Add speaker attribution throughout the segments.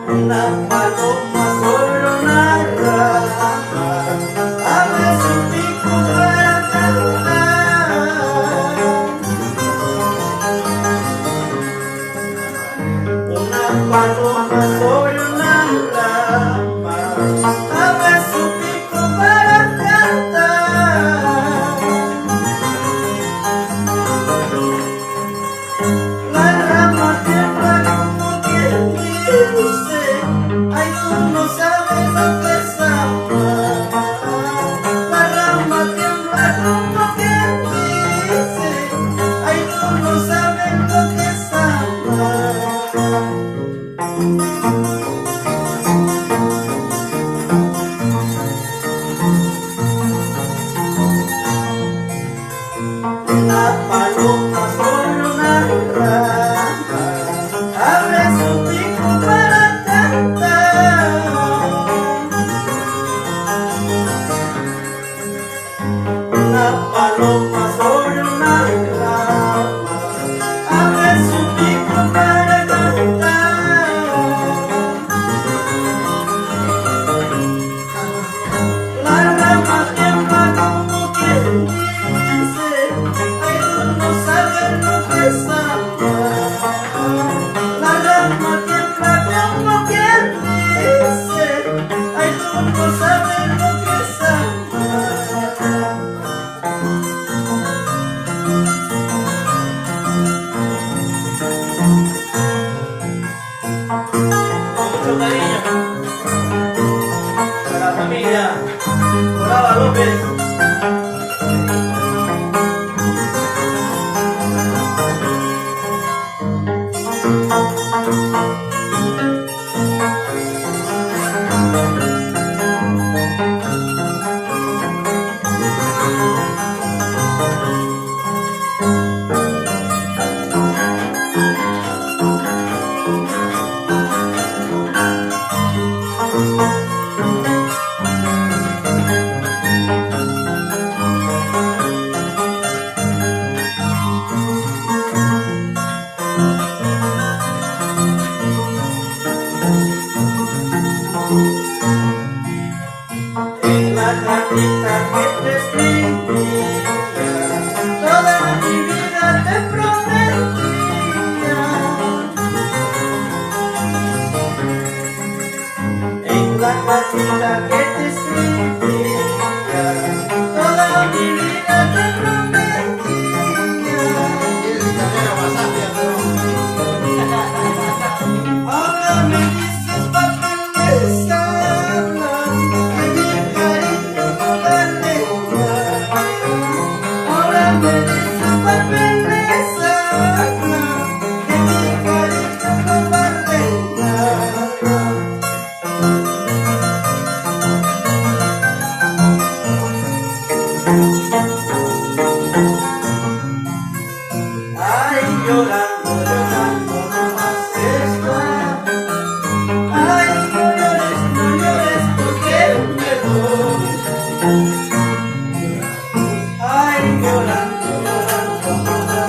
Speaker 1: Una paloma sobre una rama abre su pico para cantar. Una paloma sobre una rama abre su pico para cantar. La rama tiembla como quien dice: ay, tú no sabes lo que es amar. La rama tiembla como quien dice: ay, tú no sabes lo que es amar. Una paloma sobre una rama abre su pico para cantar. Una paloma sobre una rama abre su pico para cantar. La rama tiembla como quien dice: ay, tú no sabes lo que es amar. La rama tiembla como quien dice: ay, tú no sabes lo que es amar. Con mucho cariño para la familia Moraba López. En la cartita que te escribía, toda mi vida te prometía. En la cartita que te escribía, toda mi vida te prometía. Ahora me dices papeles hablan que mi cariño no vale nada. Ahora me dices papeles hablan que mi cariño no vale nada. Ay, llorando, llorando, no más está. Ay, no llores porque me voy. Ay, llorando, llorando, no más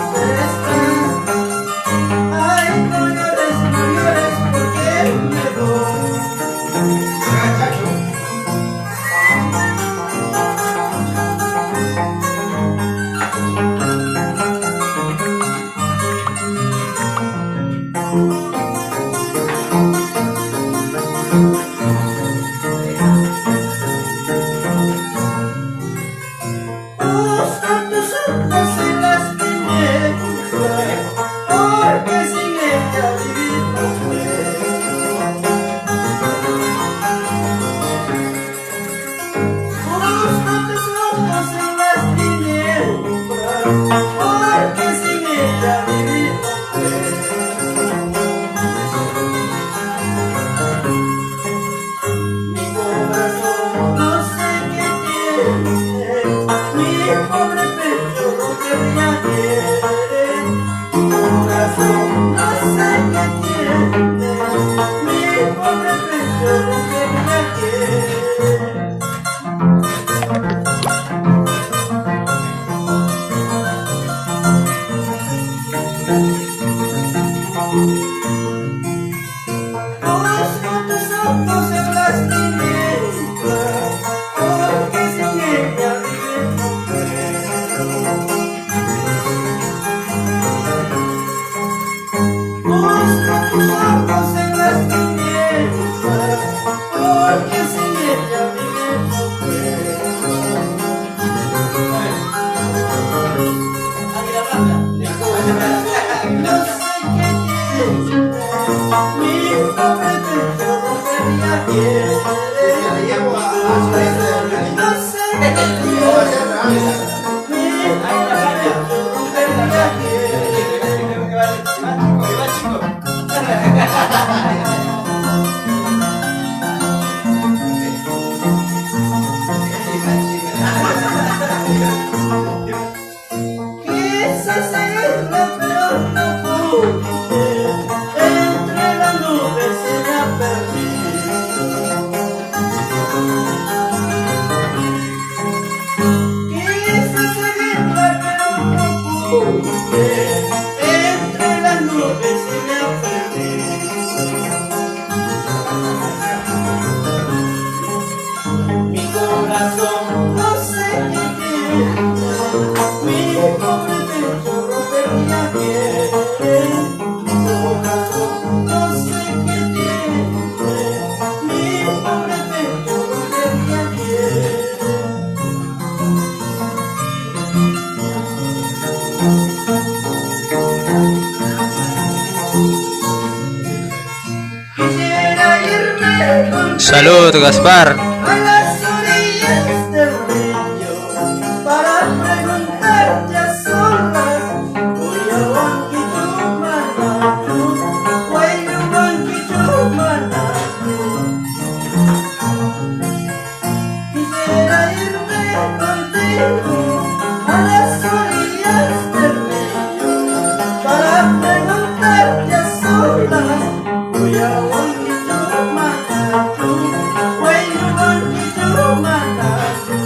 Speaker 1: Quise seguirla pero no pude, entre las nubes se la perdí. Quise seguirla pero no pude, entre las nubes se la perdí. Mi corazón no sé qué tiene, mi pobre pecho rompería bien. Mi corazón no sé qué tiene, mi pobre pecho rompería bien. Quisiera irme contigo
Speaker 2: Salud, Gaspar.
Speaker 1: a las orillas del río para preguntarte a solas. Voy a Huanquichumanatu, voy a Huanquichumanatu. Quisiera irme contigo a las orillas del río para preguntarte a solas. Voy a Huanquichumanatu, voy a Huanquichumanatu.